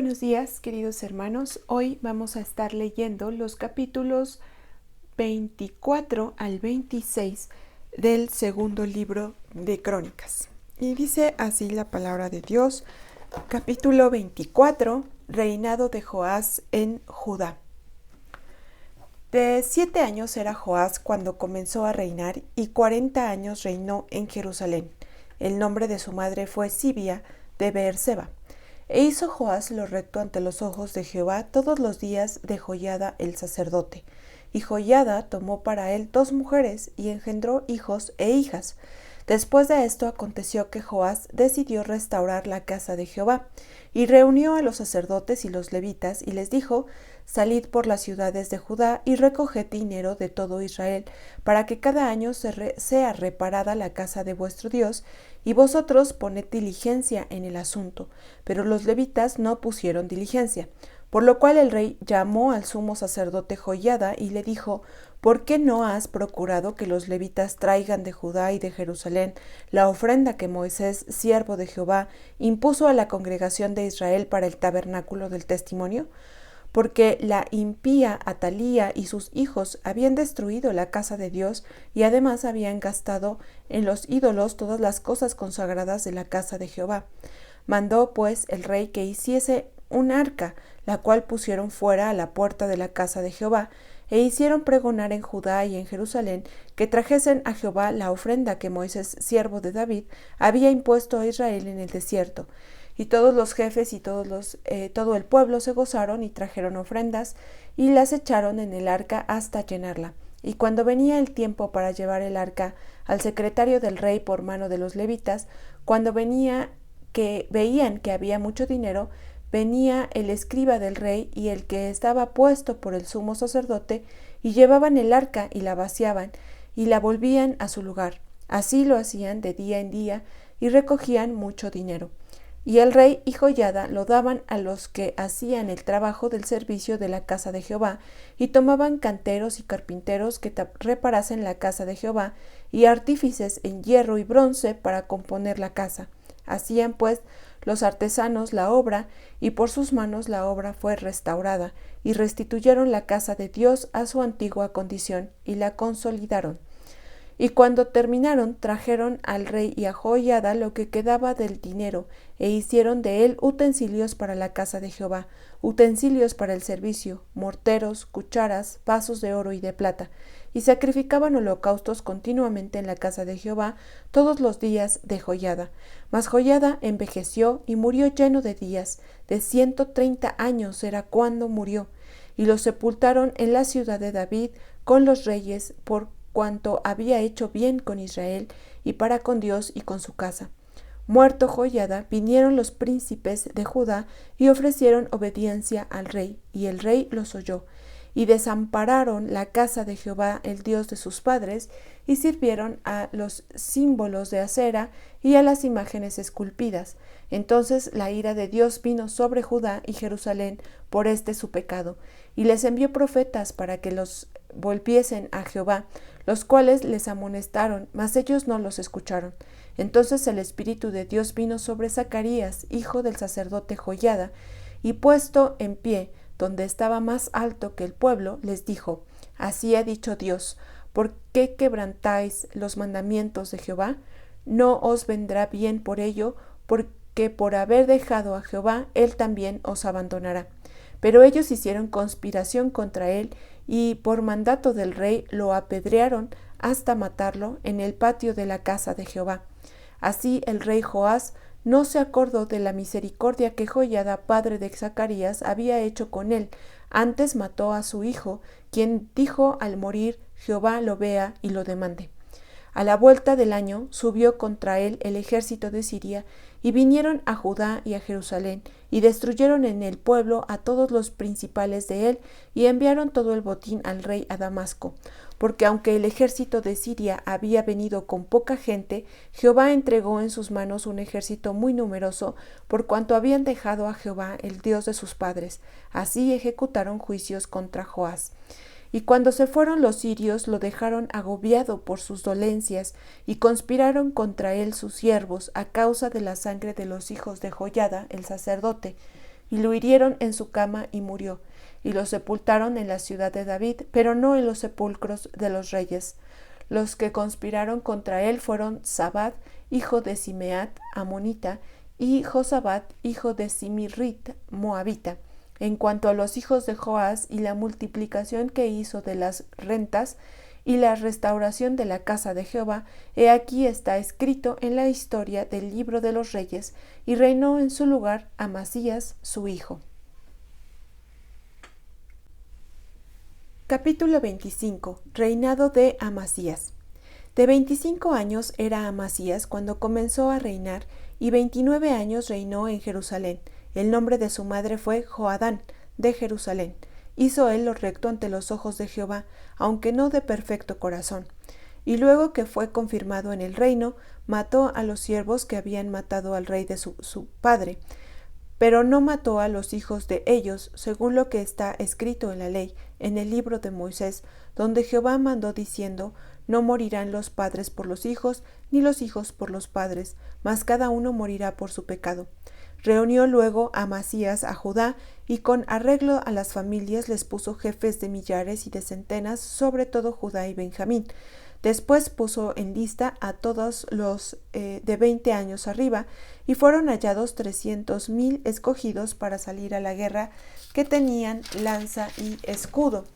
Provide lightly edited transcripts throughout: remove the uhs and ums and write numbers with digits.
buenos días, queridos hermanos. Hoy vamos a estar leyendo los capítulos 24 al 26 del segundo libro de Crónicas. Y dice así la palabra de Dios, capítulo 24, reinado de Joás en Judá. De 7 años era Joás cuando comenzó a reinar y 40 años reinó en Jerusalén. El nombre de su madre fue Sibia de Beerseba. E hizo Joás lo recto ante los ojos de Jehová todos los días de Joiada el sacerdote. Y Joiada tomó para él 2 mujeres y engendró hijos e hijas. Después de esto aconteció que Joás decidió restaurar la casa de Jehová, y reunió a los sacerdotes y los levitas, y les dijo: Salid por las ciudades de Judá y recoged dinero de todo Israel, para que cada año sea reparada la casa de vuestro Dios, y vosotros poned diligencia en el asunto. Pero los levitas no pusieron diligencia. Por lo cual el rey llamó al sumo sacerdote Joiada y le dijo: ¿Por qué no has procurado que los levitas traigan de Judá y de Jerusalén la ofrenda que Moisés, siervo de Jehová, impuso a la congregación de Israel para el tabernáculo del testimonio? Porque la impía Atalía y sus hijos habían destruido la casa de Dios y además habían gastado en los ídolos todas las cosas consagradas de la casa de Jehová. Mandó pues el rey que hiciese un arca, la cual pusieron fuera a la puerta de la casa de Jehová, e hicieron pregonar en Judá y en Jerusalén que trajesen a Jehová la ofrenda que Moisés, siervo de David, había impuesto a Israel en el desierto. Y todos los jefes y todo el pueblo se gozaron y trajeron ofrendas y las echaron en el arca hasta llenarla. Y cuando venía el tiempo para llevar el arca al secretario del rey por mano de los levitas, cuando veían que había mucho dinero, venía el escriba del rey y el que estaba puesto por el sumo sacerdote, y llevaban el arca y la vaciaban y la volvían a su lugar. Así lo hacían de día en día y recogían mucho dinero. Y el rey y Joiada lo daban a los que hacían el trabajo del servicio de la casa de Jehová, y tomaban canteros y carpinteros que reparasen la casa de Jehová, y artífices en hierro y bronce para componer la casa. Hacían pues los artesanos la obra, y por sus manos la obra fue restaurada, y restituyeron la casa de Dios a su antigua condición, y la consolidaron. Y cuando terminaron, trajeron al rey y a Joiada lo que quedaba del dinero, e hicieron de él utensilios para la casa de Jehová, utensilios para el servicio, morteros, cucharas, vasos de oro y de plata, y sacrificaban holocaustos continuamente en la casa de Jehová todos los días de Joiada. Mas Joiada envejeció y murió lleno de días, de 130 años era cuando murió, y lo sepultaron en la ciudad de David con los reyes por cuanto había hecho bien con Israel y para con Dios y con su casa. Muerto Joiada, vinieron los príncipes de Judá y ofrecieron obediencia al rey, y el rey los oyó, y desampararon la casa de Jehová, el Dios de sus padres, y sirvieron a los símbolos de acera y a las imágenes esculpidas. Entonces la ira de Dios vino sobre Judá y Jerusalén por su pecado, y les envió profetas para que los volviesen a Jehová, los cuales les amonestaron, mas ellos no los escucharon. Entonces el Espíritu de Dios vino sobre Zacarías, hijo del sacerdote Joiada, y puesto en pie, donde estaba más alto que el pueblo, les dijo: Así ha dicho Dios, ¿por qué quebrantáis los mandamientos de Jehová? No os vendrá bien por ello, porque por haber dejado a Jehová, él también os abandonará. Pero ellos hicieron conspiración contra él, y por mandato del rey lo apedrearon hasta matarlo en el patio de la casa de Jehová. Así el rey Joás no se acordó de la misericordia que Joiada, padre de Zacarías, había hecho con él. Antes mató a su hijo, quien dijo al morir: Jehová lo vea y lo demande. A la vuelta del año subió contra él el ejército de Siria, y vinieron a Judá y a Jerusalén, y destruyeron en el pueblo a todos los principales de él, y enviaron todo el botín al rey a Damasco. Porque aunque el ejército de Siria había venido con poca gente, Jehová entregó en sus manos un ejército muy numeroso, por cuanto habían dejado a Jehová, el Dios de sus padres. Así ejecutaron juicios contra Joás. Y cuando se fueron los sirios, lo dejaron agobiado por sus dolencias, y conspiraron contra él sus siervos a causa de la sangre de los hijos de Joiada, el sacerdote. y lo hirieron en su cama y murió, y lo sepultaron en la ciudad de David, pero no en los sepulcros de los reyes. Los que conspiraron contra él fueron Zabad, hijo de Simeat, amonita, y Josabad, hijo de Simirrit, moabita. En cuanto a los hijos de Joás y la multiplicación que hizo de las rentas y la restauración de la casa de Jehová, he aquí está escrito en la historia del libro de los reyes, y reinó en su lugar Amasías, su hijo. Capítulo 25. Reinado de Amasías. De 25 años era Amasías cuando comenzó a reinar, y 29 años reinó en Jerusalén. El nombre de su madre fue Joadán, de Jerusalén. Hizo él lo recto ante los ojos de Jehová, aunque no de perfecto corazón. Y luego que fue confirmado en el reino, mató a los siervos que habían matado al rey de su padre, pero no mató a los hijos de ellos, según lo que está escrito en la ley, en el libro de Moisés, donde Jehová mandó diciendo: no morirán los padres por los hijos, ni los hijos por los padres, mas cada uno morirá por su pecado. Reunió luego Amasías a Judá, y con arreglo a las familias les puso jefes de millares y de centenas, sobre todo Judá y Benjamín. Después puso en lista a todos los de 20 años arriba, y fueron hallados 300,000 escogidos para salir a la guerra, que tenían lanza y escudo.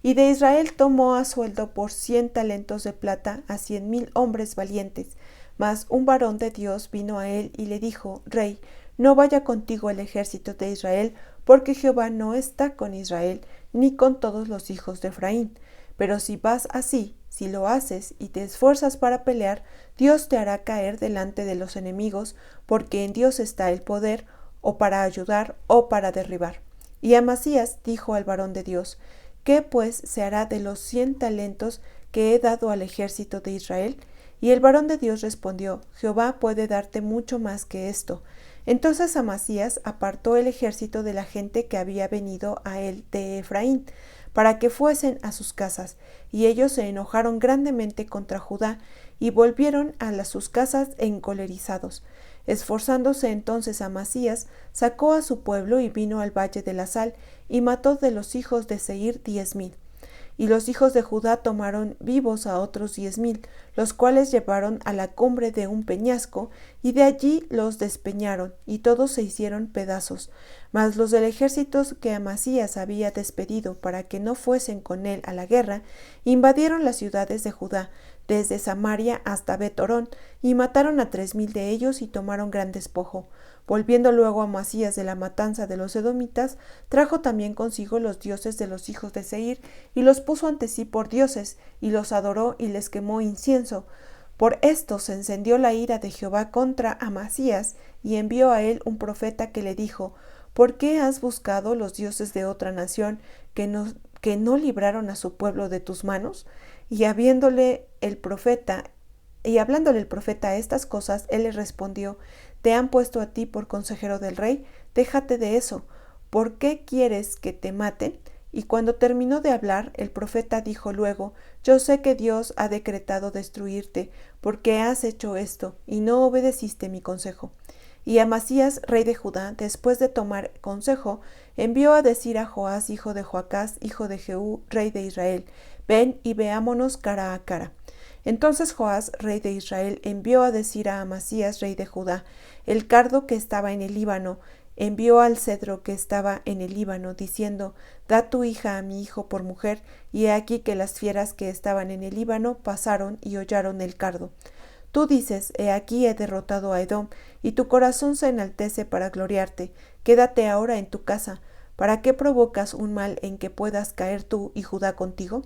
Y de Israel tomó a sueldo por 100 talentos de plata a 100,000 hombres valientes. Mas un varón de Dios vino a él y le dijo: Rey, no vaya contigo el ejército de Israel, porque Jehová no está con Israel, ni con todos los hijos de Efraín. Pero si vas así, si lo haces y te esfuerzas para pelear, Dios te hará caer delante de los enemigos, porque en Dios está el poder, o para ayudar o para derribar. Y Amasías dijo al varón de Dios: ¿Qué pues se hará de los 100 talentos que he dado al ejército de Israel? Y el varón de Dios respondió: Jehová puede darte mucho más que esto. Entonces Amasías apartó el ejército de la gente que había venido a él de Efraín, para que fuesen a sus casas, y ellos se enojaron grandemente contra Judá, y volvieron a sus casas encolerizados. Esforzándose entonces Amasías, sacó a su pueblo y vino al valle de la sal, y mató de los hijos de Seir 10,000. Y los hijos de Judá tomaron vivos a otros 10,000, los cuales llevaron a la cumbre de un peñasco, y de allí los despeñaron, y todos se hicieron pedazos. Mas los del ejército que Amasías había despedido para que no fuesen con él a la guerra, invadieron las ciudades de Judá, desde Samaria hasta Bet-horón, y mataron a 3,000 de ellos y tomaron gran despojo. Volviendo luego Amasías de la matanza de los edomitas, trajo también consigo los dioses de los hijos de Seir, y los puso ante sí por dioses, y los adoró y les quemó incienso. Por esto se encendió la ira de Jehová contra Amasías, y envió a él un profeta que le dijo: ¿Por qué has buscado los dioses de otra nación que no libraron a su pueblo de tus manos? Y hablándole el profeta estas cosas, él le respondió: ¿Te han puesto a ti por consejero del rey? Déjate de eso. ¿Por qué quieres que te maten? Y cuando terminó de hablar, el profeta dijo luego: Yo sé que Dios ha decretado destruirte, porque has hecho esto, y no obedeciste mi consejo. Y Amasías, rey de Judá, después de tomar consejo, envió a decir a Joás, hijo de Joacás, hijo de Jehú, rey de Israel: Ven y veámonos cara a cara. Entonces Joás, rey de Israel, envió a decir a Amasías, rey de Judá: El cardo que estaba en el Líbano envió al cedro que estaba en el Líbano, diciendo: Da tu hija a mi hijo por mujer. Y he aquí que las fieras que estaban en el Líbano pasaron y hollaron el cardo. Tú dices: He aquí he derrotado a Edom, y tu corazón se enaltece para gloriarte. Quédate ahora en tu casa. ¿Para qué provocas un mal en que puedas caer tú y Judá contigo?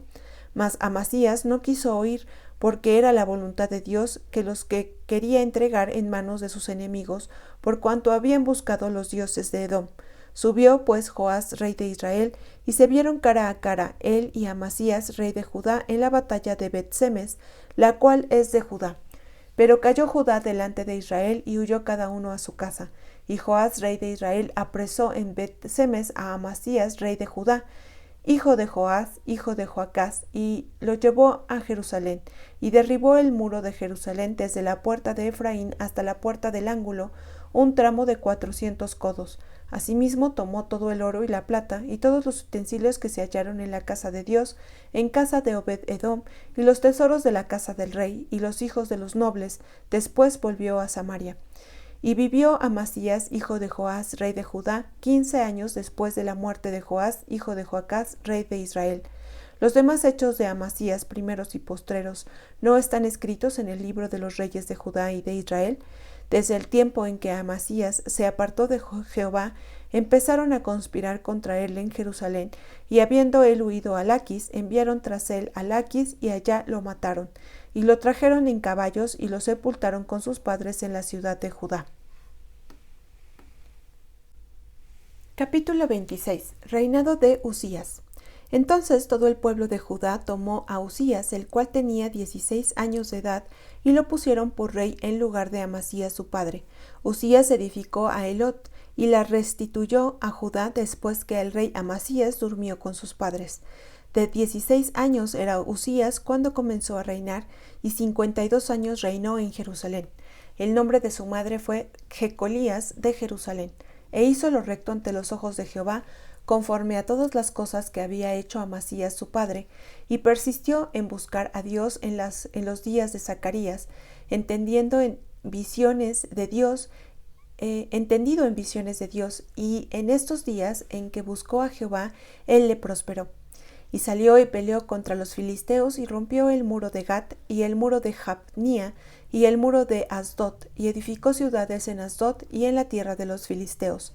Mas Amasías no quiso oír, porque era la voluntad de Dios que los que quería entregar en manos de sus enemigos, por cuanto habían buscado los dioses de Edom. Subió pues Joás, rey de Israel, y se vieron cara a cara, él y Amasías, rey de Judá, en la batalla de Bet-semes, la cual es de Judá. Pero cayó Judá delante de Israel, y huyó cada uno a su casa. Y Joás, rey de Israel, apresó en Bet-semes a Amasías, rey de Judá, hijo de Joás, hijo de Joacás, y lo llevó a Jerusalén, y derribó el muro de Jerusalén desde la puerta de Efraín hasta la puerta del ángulo, un tramo de 400 codos. Asimismo tomó todo el oro y la plata, y todos los utensilios que se hallaron en la casa de Dios, en casa de Obed-edom, y los tesoros de la casa del rey, y los hijos de los nobles. Después volvió a Samaria. Y vivió Amasías, hijo de Joás, rey de Judá, 15 años después de la muerte de Joás, hijo de Joacás, rey de Israel. Los demás hechos de Amasías, primeros y postreros, ¿no están escritos en el libro de los reyes de Judá y de Israel? Desde el tiempo en que Amasías se apartó de Jehová, empezaron a conspirar contra él en Jerusalén, y habiendo él huido a Laquis, enviaron tras él a Laquis, y allá lo mataron, y lo trajeron en caballos, y lo sepultaron con sus padres en la ciudad de Judá. Capítulo 26. Reinado de Uzías. Entonces todo el pueblo de Judá tomó a Uzías, el cual tenía 16 años de edad, y lo pusieron por rey en lugar de Amasías su padre. Uzías edificó a Elot, y la restituyó a Judá después que el rey Amasías durmió con sus padres. De 16 años era Uzías cuando comenzó a reinar, y 52 años reinó en Jerusalén. El nombre de su madre fue Jecolías de Jerusalén, e hizo lo recto ante los ojos de Jehová, conforme a todas las cosas que había hecho Amasías su padre, y persistió en buscar a Dios en los días de Zacarías, entendido en visiones de Dios, y en estos días en que buscó a Jehová, él le prosperó. Y salió y peleó contra los filisteos, y rompió el muro de Gat, y el muro de Jabnía, y el muro de Asdod, y edificó ciudades en Asdod y en la tierra de los filisteos.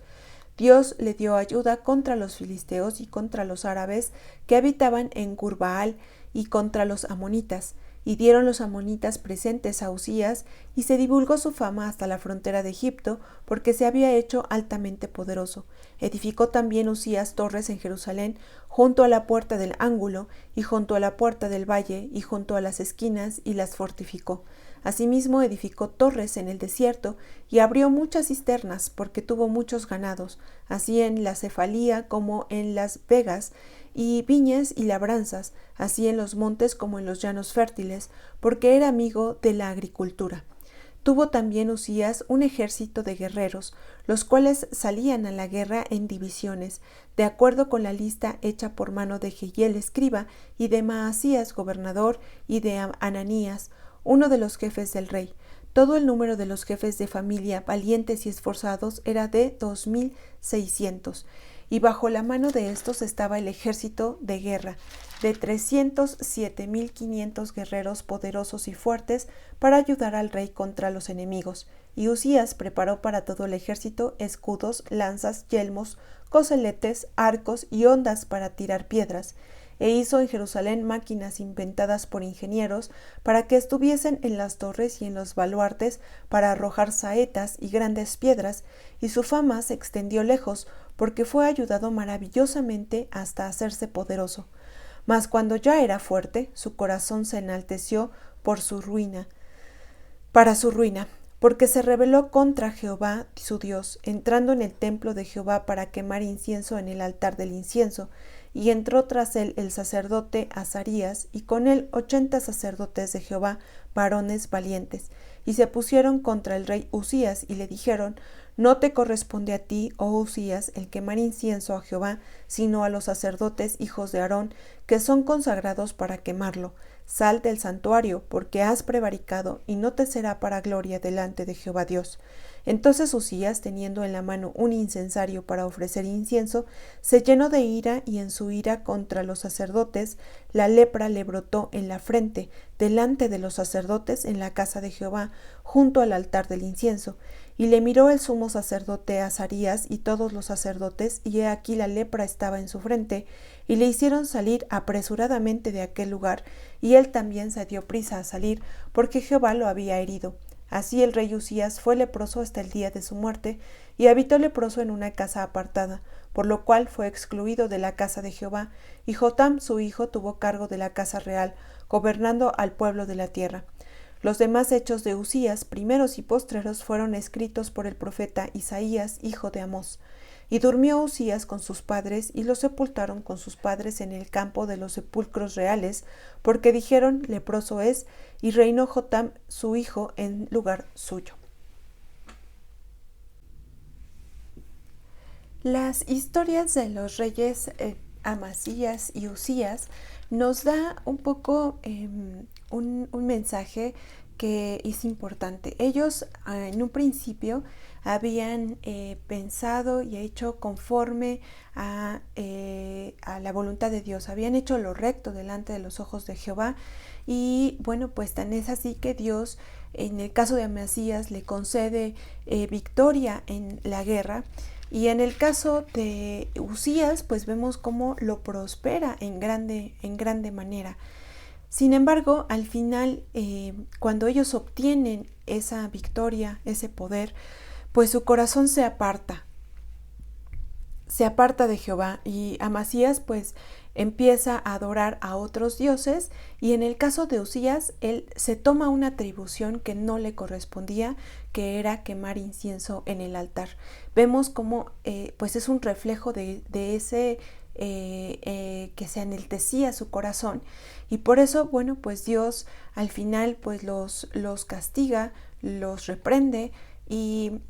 Dios le dio ayuda contra los filisteos y contra los árabes que habitaban en Gurbaal, y contra los amonitas. Y dieron los amonitas presentes a Uzías, y se divulgó su fama hasta la frontera de Egipto, porque se había hecho altamente poderoso. Edificó también Uzías torres en Jerusalén, junto a la puerta del ángulo, y junto a la puerta del valle, y junto a las esquinas, y las fortificó. Asimismo edificó torres en el desierto, y abrió muchas cisternas, porque tuvo muchos ganados, así en la Cefalía como en las vegas, y viñas y labranzas, así en los montes como en los llanos fértiles, porque era amigo de la agricultura. Tuvo también Uzías un ejército de guerreros, los cuales salían a la guerra en divisiones, de acuerdo con la lista hecha por mano de Jehiel escriba, y de Maasías gobernador, y de Ananías, uno de los jefes del rey. Todo el número de los jefes de familia valientes y esforzados era de 2,600, y bajo la mano de estos estaba el ejército de guerra, de 307,500 guerreros poderosos y fuertes para ayudar al rey contra los enemigos. Y Uzías preparó para todo el ejército escudos, lanzas, yelmos, coseletes, arcos y hondas para tirar piedras, e hizo en Jerusalén máquinas inventadas por ingenieros para que estuviesen en las torres y en los baluartes para arrojar saetas y grandes piedras, y su fama se extendió lejos, porque fue ayudado maravillosamente hasta hacerse poderoso. Mas cuando ya era fuerte, su corazón se enalteció para su ruina, porque se rebeló contra Jehová su Dios, entrando en el templo de Jehová para quemar incienso en el altar del incienso, y entró tras él el sacerdote Azarías, y con él 80 sacerdotes de Jehová, varones valientes, y se pusieron contra el rey Uzías, y le dijeron: No te corresponde a ti, oh Uzías, el quemar incienso a Jehová, sino a los sacerdotes hijos de Aarón, que son consagrados para quemarlo. Sal del santuario, porque has prevaricado, y no te será para gloria delante de Jehová Dios. Entonces Uzías, teniendo en la mano un incensario para ofrecer incienso, se llenó de ira, y en su ira contra los sacerdotes, la lepra le brotó en la frente, delante de los sacerdotes en la casa de Jehová, junto al altar del incienso. Y le miró el sumo sacerdote Azarías y todos los sacerdotes, y he aquí la lepra estaba en su frente, y le hicieron salir apresuradamente de aquel lugar, y él también se dio prisa a salir, porque Jehová lo había herido. Así el rey Uzías fue leproso hasta el día de su muerte, y habitó leproso en una casa apartada, por lo cual fue excluido de la casa de Jehová, y Jotam su hijo tuvo cargo de la casa real, gobernando al pueblo de la tierra. Los demás hechos de Uzías, primeros y postreros, fueron escritos por el profeta Isaías, hijo de Amós. Y durmió Uzías con sus padres, y lo sepultaron con sus padres en el campo de los sepulcros reales, porque dijeron: leproso es, y reinó Jotam su hijo en lugar suyo. Las historias de los reyes Amasías y Uzías nos da un poco un mensaje que es importante. Ellos en un principio habían pensado y hecho conforme a la voluntad de Dios, habían hecho lo recto delante de los ojos de Jehová, y bueno, pues tan es así que Dios, en el caso de Amasías, le concede victoria en la guerra, y en el caso de Uzías, pues vemos cómo lo prospera en grande manera. Sin embargo, al final, cuando ellos obtienen esa victoria, ese poder, pues su corazón se aparta de Jehová, y Amasías pues empieza a adorar a otros dioses, y en el caso de Uzías él se toma una atribución que no le correspondía, que era quemar incienso en el altar. Vemos cómo pues es un reflejo de ese que se enaltecía su corazón, y por eso, bueno, pues Dios al final pues los castiga, los reprende, y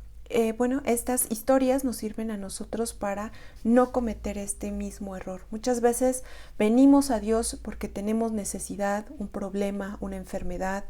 bueno, estas historias nos sirven a nosotros para no cometer este mismo error. Muchas veces venimos a Dios porque tenemos necesidad, un problema, una enfermedad,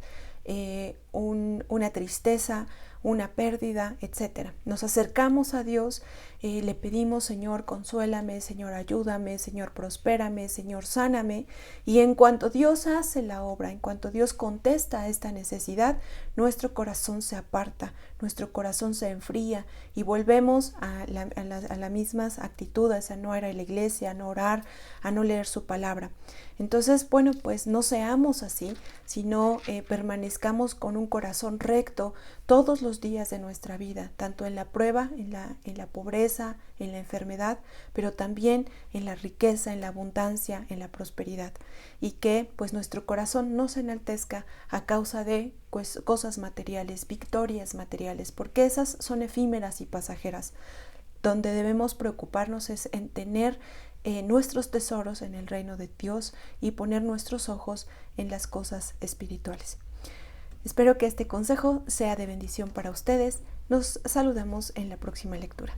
una tristeza, una pérdida, etc. Nos acercamos a Dios, le pedimos: Señor, consuélame, Señor, ayúdame, Señor, prospérame, Señor, sáname, y en cuanto Dios hace la obra, en cuanto Dios contesta a esta necesidad, nuestro corazón se aparta, nuestro corazón se enfría, y volvemos a las mismas actitudes, a no ir a la iglesia, a no orar, a no leer su palabra. Entonces, bueno, pues no seamos así, sino permanezcamos con un corazón recto todos los días de nuestra vida, tanto en la prueba, en la pobreza, en la enfermedad, pero también en la riqueza, en la abundancia, en la prosperidad, y que pues nuestro corazón no se enaltezca a causa de pues cosas materiales, victorias materiales, porque esas son efímeras y pasajeras. Donde debemos preocuparnos es en tener nuestros tesoros en el reino de Dios y poner nuestros ojos en las cosas espirituales. Espero que este consejo sea de bendición para ustedes. Nos saludamos en la próxima lectura.